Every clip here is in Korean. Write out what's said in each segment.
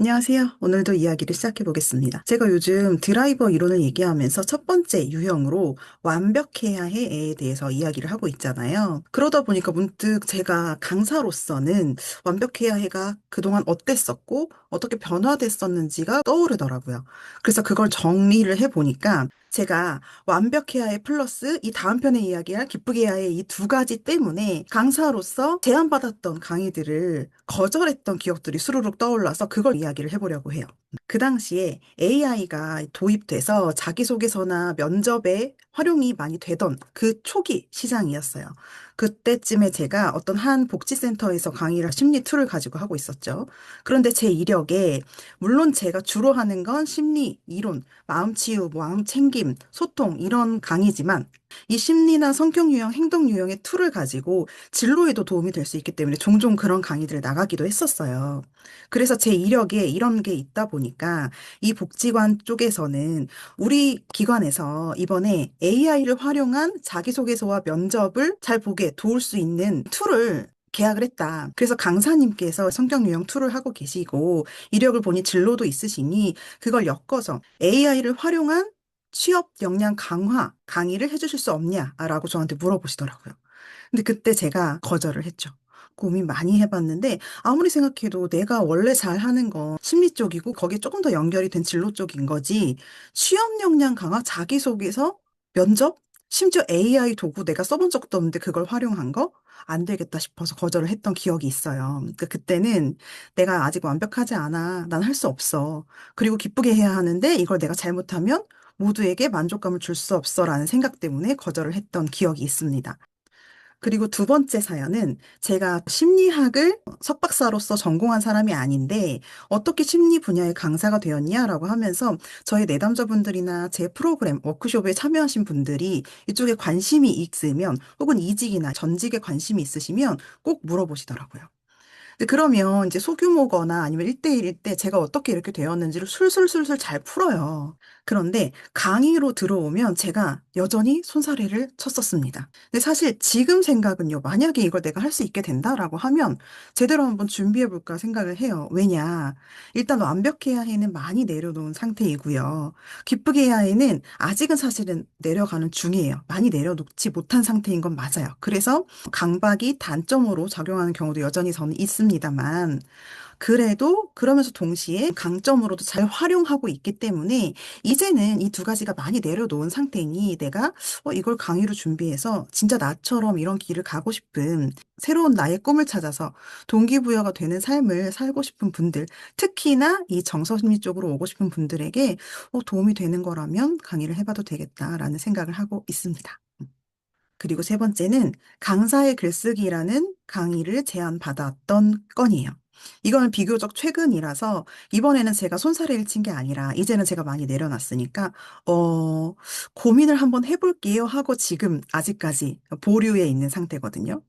안녕하세요. 오늘도 이야기를 시작해 보겠습니다. 제가 요즘 드라이버 이론을 얘기하면서 첫 번째 유형으로 완벽해야 해에 대해서 이야기를 하고 있잖아요. 그러다 보니까 문득 제가 강사로서는 완벽해야 해가 그동안 어땠었고 어떻게 변화됐었는지가 떠오르더라고요. 그래서 그걸 정리를 해 보니까 제가 완벽해야 해 플러스 이 다음 편에 이야기할 기쁘게 해야 해 이 두 가지 때문에 강사로서 제안받았던 강의들을 거절했던 기억들이 수르륵 떠올라서 그걸 이야기를 해보려고 해요. 그 당시에 AI가 도입돼서 자기소개서나 면접에 활용이 많이 되던 그 초기 시장이었어요. 그때쯤에 제가 어떤 한 복지센터에서 강의를 심리 툴을 가지고 하고 있었죠. 그런데 제 이력에 물론 제가 주로 하는 건 심리, 이론, 마음 치유, 마음 챙김, 소통 이런 강의지만 이 심리나 성격 유형, 행동 유형의 툴을 가지고 진로에도 도움이 될 수 있기 때문에 종종 그런 강의들을 나가기도 했었어요. 그래서 제 이력에 이런 게 있다 보니까 이 복지관 쪽에서는 우리 기관에서 이번에 AI를 활용한 자기소개서와 면접을 잘 보게 도울 수 있는 툴을 계약을 했다. 그래서 강사님께서 성격 유형 툴을 하고 계시고 이력을 보니 진로도 있으시니 그걸 엮어서 AI를 활용한 취업 역량 강화 강의를 해주실 수 없냐라고 저한테 물어보시더라고요. 근데 그때 제가 거절을 했죠. 고민 많이 해봤는데 아무리 생각해도 내가 원래 잘하는 건 심리 쪽이고 거기에 조금 더 연결이 된 진로 쪽인 거지. 취업 역량 강화, 자기소개서, 면접, 심지어 AI 도구 내가 써본 적도 없는데 그걸 활용한 거? 안 되겠다 싶어서 거절을 했던 기억이 있어요. 그러니까 그때는 내가 아직 완벽하지 않아. 난 할 수 없어. 그리고 기쁘게 해야 하는데 이걸 내가 잘못하면 모두에게 만족감을 줄 수 없어라는 생각 때문에 거절을 했던 기억이 있습니다. 그리고 두 번째 사연은 제가 심리학을 석박사로서 전공한 사람이 아닌데 어떻게 심리 분야의 강사가 되었냐라고 하면서 저희 내담자분들이나 제 프로그램 워크숍에 참여하신 분들이 이쪽에 관심이 있으면 혹은 이직이나 전직에 관심이 있으시면 꼭 물어보시더라고요. 근데 그러면 이제 소규모거나 아니면 1대1일 때 제가 어떻게 이렇게 되었는지를 술술술술 잘 풀어요. 그런데 강의로 들어오면 제가 여전히 손사래를 쳤었습니다. 근데 사실 지금 생각은요, 만약에 이걸 내가 할 수 있게 된다라고 하면 제대로 한번 준비해 볼까 생각을 해요. 왜냐? 일단 완벽해야 해는 많이 내려놓은 상태이고요. 기쁘게 해야 해는 아직은 사실은 내려가는 중이에요. 많이 내려놓지 못한 상태인 건 맞아요. 그래서 강박이 단점으로 작용하는 경우도 여전히 저는 있습니다만, 그래도 그러면서 동시에 강점으로도 잘 활용하고 있기 때문에 이제는 이 두 가지가 많이 내려놓은 상태니 내가 이걸 강의로 준비해서 진짜 나처럼 이런 길을 가고 싶은 새로운 나의 꿈을 찾아서 동기부여가 되는 삶을 살고 싶은 분들, 특히나 이 정서심리 쪽으로 오고 싶은 분들에게 도움이 되는 거라면 강의를 해봐도 되겠다라는 생각을 하고 있습니다. 그리고 세 번째는 강사의 글쓰기라는 강의를 제안받았던 건이에요. 이건 비교적 최근이라서 이번에는 제가 손사래를 친 게 아니라 이제는 제가 많이 내려놨으니까 고민을 한번 해볼게요 하고 지금 아직까지 보류에 있는 상태거든요.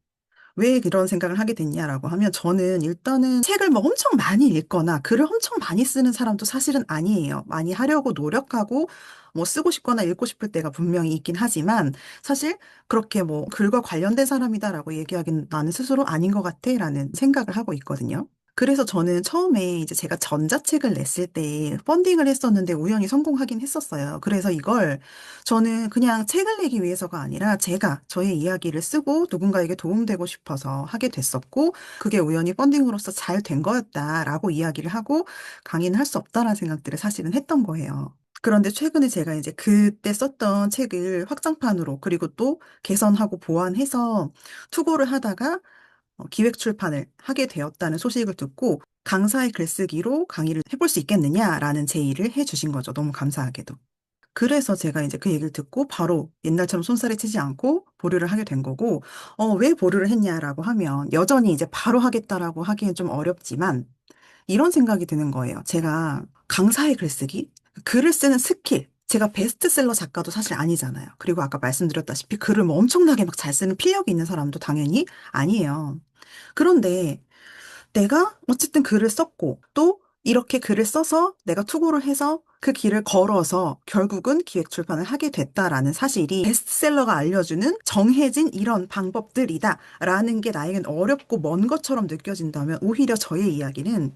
왜 그런 생각을 하게 됐냐라고 하면 저는 일단은 책을 뭐 엄청 많이 읽거나 글을 엄청 많이 쓰는 사람도 사실은 아니에요. 많이 하려고 노력하고 뭐 쓰고 싶거나 읽고 싶을 때가 분명히 있긴 하지만 사실 그렇게 뭐 글과 관련된 사람이다라고 얘기하기는 나는 스스로 아닌 것 같아라는 생각을 하고 있거든요. 그래서 저는 처음에 이제 제가 전자책을 냈을 때 펀딩을 했었는데 우연히 성공하긴 했었어요. 그래서 이걸 저는 그냥 책을 내기 위해서가 아니라 제가 저의 이야기를 쓰고 누군가에게 도움되고 싶어서 하게 됐었고 그게 우연히 펀딩으로서 잘 된 거였다라고 이야기를 하고 강의는 할 수 없다라는 생각들을 사실은 했던 거예요. 그런데 최근에 제가 이제 그때 썼던 책을 확장판으로 그리고 또 개선하고 보완해서 투고를 하다가 기획 출판을 하게 되었다는 소식을 듣고 강사의 글쓰기로 강의를 해볼 수 있겠느냐라는 제의를 해주신 거죠. 너무 감사하게도. 그래서 제가 이제 그 얘기를 듣고 바로 옛날처럼 손살에 치지 않고 보류를 하게 된 거고, 왜 보류를 했냐라고 하면 여전히 이제 바로 하겠다라고 하기엔 좀 어렵지만 이런 생각이 드는 거예요. 제가 강사의 글쓰기, 글을 쓰는 스킬, 제가 베스트셀러 작가도 사실 아니잖아요. 그리고 아까 말씀드렸다시피 글을 뭐 엄청나게 막 잘 쓰는 필력이 있는 사람도 당연히 아니에요. 그런데 내가 어쨌든 글을 썼고 또 이렇게 글을 써서 내가 투고를 해서 그 길을 걸어서 결국은 기획 출판을 하게 됐다라는 사실이 베스트셀러가 알려주는 정해진 이런 방법들이다라는 게 나에겐 어렵고 먼 것처럼 느껴진다면 오히려 저의 이야기는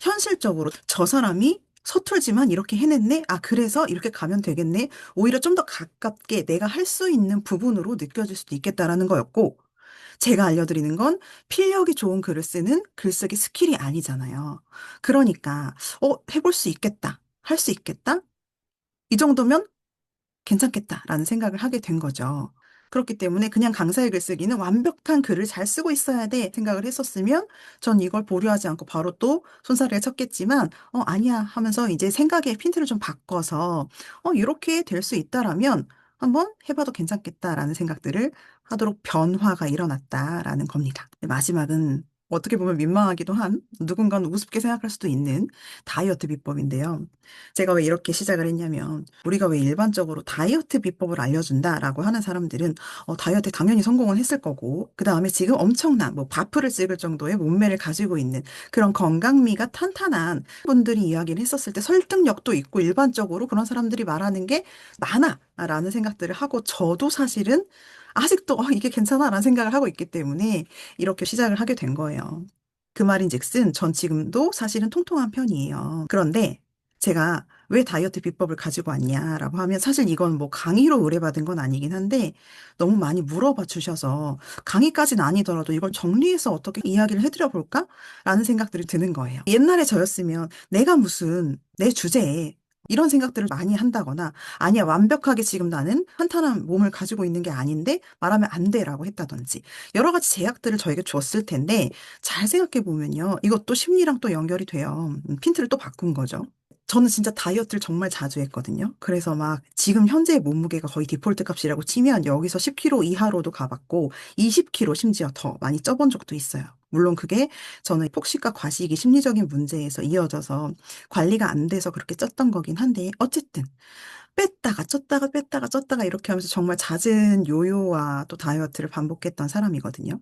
현실적으로 저 사람이 서툴지만 이렇게 해냈네? 아, 그래서 이렇게 가면 되겠네? 오히려 좀 더 가깝게 내가 할 수 있는 부분으로 느껴질 수도 있겠다라는 거였고, 제가 알려드리는 건 필력이 좋은 글을 쓰는 글쓰기 스킬이 아니잖아요. 그러니까, 해볼 수 있겠다. 할 수 있겠다? 이 정도면 괜찮겠다라는 생각을 하게 된 거죠. 그렇기 때문에 그냥 강사의 글쓰기는 완벽한 글을 잘 쓰고 있어야 돼 생각을 했었으면 전 이걸 보류하지 않고 바로 또 손사래를 쳤겠지만, 아니야 하면서 이제 생각의 핀트를 좀 바꿔서, 이렇게 될 수 있다라면 한번 해봐도 괜찮겠다라는 생각들을 하도록 변화가 일어났다라는 겁니다. 마지막은 어떻게 보면 민망하기도 한, 누군가는 우습게 생각할 수도 있는 다이어트 비법인데요. 제가 왜 이렇게 시작을 했냐면, 우리가 왜 일반적으로 다이어트 비법을 알려준다라고 하는 사람들은 다이어트 당연히 성공은 했을 거고, 그 다음에 지금 엄청난 뭐 바프를 찍을 정도의 몸매를 가지고 있는 그런 건강미가 탄탄한 분들이 이야기를 했었을 때 설득력도 있고 일반적으로 그런 사람들이 말하는 게 많아라는 생각들을 하고, 저도 사실은 아직도 이게 괜찮아라는 생각을 하고 있기 때문에 이렇게 시작을 하게 된 거예요. 그 말인즉슨 전 지금도 사실은 통통한 편이에요. 그런데 제가 왜 다이어트 비법을 가지고 왔냐라고 하면, 사실 이건 뭐 강의로 의뢰받은 건 아니긴 한데 너무 많이 물어봐 주셔서 강의까지는 아니더라도 이걸 정리해서 어떻게 이야기를 해드려 볼까? 라는 생각들이 드는 거예요. 옛날에 저였으면 내가 무슨 내 주제에 이런 생각들을 많이 한다거나, 아니야, 완벽하게 지금 나는 탄탄한 몸을 가지고 있는 게 아닌데 말하면 안 돼라고 했다든지 여러 가지 제약들을 저에게 줬을 텐데, 잘 생각해 보면요, 이것도 심리랑 또 연결이 돼요. 핀트를 또 바꾼 거죠. 저는 진짜 다이어트를 정말 자주 했거든요. 그래서 막 지금 현재 몸무게가 거의 디폴트 값이라고 치면 여기서 10kg 이하로도 가봤고 20kg 심지어 더 많이 쪄본 적도 있어요. 물론 그게 저는 폭식과 과식이 심리적인 문제에서 이어져서 관리가 안 돼서 그렇게 쪘던 거긴 한데, 어쨌든 뺐다가 쪘다가 뺐다가 쪘다가 이렇게 하면서 정말 잦은 요요와 또 다이어트를 반복했던 사람이거든요.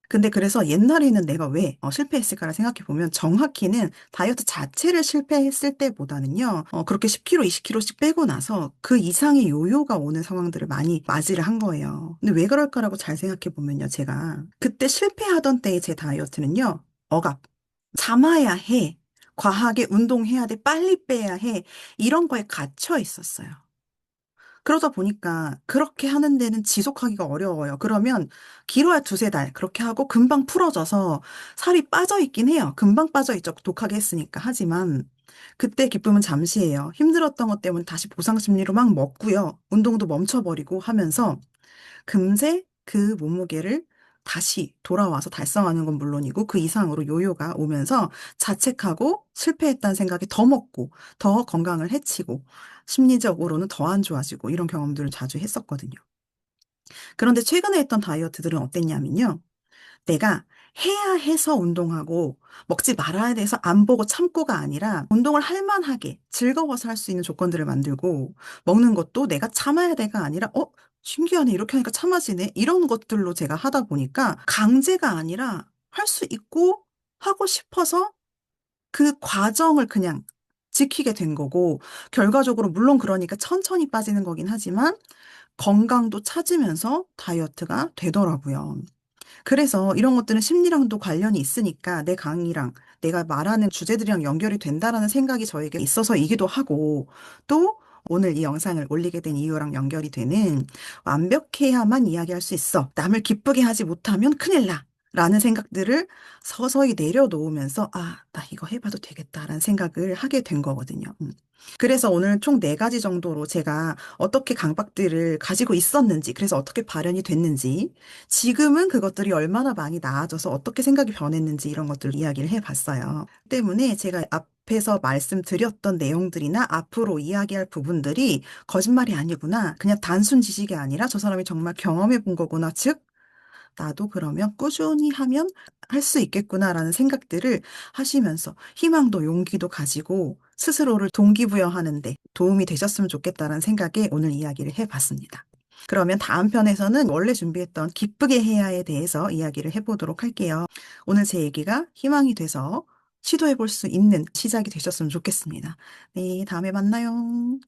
근데 그래서 옛날에는 내가 왜 실패했을까를 생각해 보면, 정확히는 다이어트 자체를 실패했을 때보다는요, 그렇게 10kg, 20kg씩 빼고 나서 그 이상의 요요가 오는 상황들을 많이 맞이를 한 거예요. 근데 왜 그럴까라고 잘 생각해 보면요, 제가 그때 실패하던 때의 제 다이어트는요, 억압, 참아야 해, 과하게 운동해야 돼, 빨리 빼야 해, 이런 거에 갇혀 있었어요. 그러다 보니까 그렇게 하는 데는 지속하기가 어려워요. 그러면 길어야 두세 달 그렇게 하고 금방 풀어져서 살이 빠져 있긴 해요. 금방 빠져 있죠. 독하게 했으니까. 하지만 그때 기쁨은 잠시예요. 힘들었던 것 때문에 다시 보상 심리로 막 먹고요. 운동도 멈춰버리고 하면서 금세 그 몸무게를 다시 돌아와서 달성하는 건 물론이고 그 이상으로 요요가 오면서 자책하고 실패했다는 생각이 더 먹고 더 건강을 해치고 심리적으로는 더 안 좋아지고, 이런 경험들을 자주 했었거든요. 그런데 최근에 했던 다이어트들은 어땠냐면요, 내가 해야 해서 운동하고 먹지 말아야 돼서 안 보고 참고가 아니라, 운동을 할 만하게 즐거워서 할 수 있는 조건들을 만들고, 먹는 것도 내가 참아야 돼가 아니라 신기하네, 이렇게 하니까 참아지네, 이런 것들로 제가 하다 보니까 강제가 아니라 할 수 있고 하고 싶어서 그 과정을 그냥 지키게 된 거고, 결과적으로 물론 그러니까 천천히 빠지는 거긴 하지만 건강도 찾으면서 다이어트가 되더라고요. 그래서 이런 것들은 심리랑도 관련이 있으니까 내 강의랑 내가 말하는 주제들이랑 연결이 된다라는 생각이 저에게 있어서이기도 하고, 또 오늘 이 영상을 올리게 된 이유랑 연결이 되는, 완벽해야만 이야기할 수 있어, 남을 기쁘게 하지 못하면 큰일 나, 라는 생각들을 서서히 내려놓으면서, 나 이거 해봐도 되겠다라는 생각을 하게 된 거거든요. 그래서 오늘 총 4가지 정도로 제가 어떻게 강박들을 가지고 있었는지, 그래서 어떻게 발현이 됐는지, 지금은 그것들이 얼마나 많이 나아져서 어떻게 생각이 변했는지, 이런 것들을 이야기를 해봤어요. 때문에 제가 앞에서 말씀드렸던 내용들이나 앞으로 이야기할 부분들이 거짓말이 아니구나, 그냥 단순 지식이 아니라 저 사람이 정말 경험해 본 거구나, 즉 나도 그러면 꾸준히 하면 할 수 있겠구나라는 생각들을 하시면서 희망도 용기도 가지고 스스로를 동기부여하는데 도움이 되셨으면 좋겠다라는 생각에 오늘 이야기를 해봤습니다. 그러면 다음 편에서는 원래 준비했던 기쁘게 해야에 대해서 이야기를 해보도록 할게요. 오늘 제 얘기가 희망이 돼서 시도해볼 수 있는 시작이 되셨으면 좋겠습니다. 네, 다음에 만나요.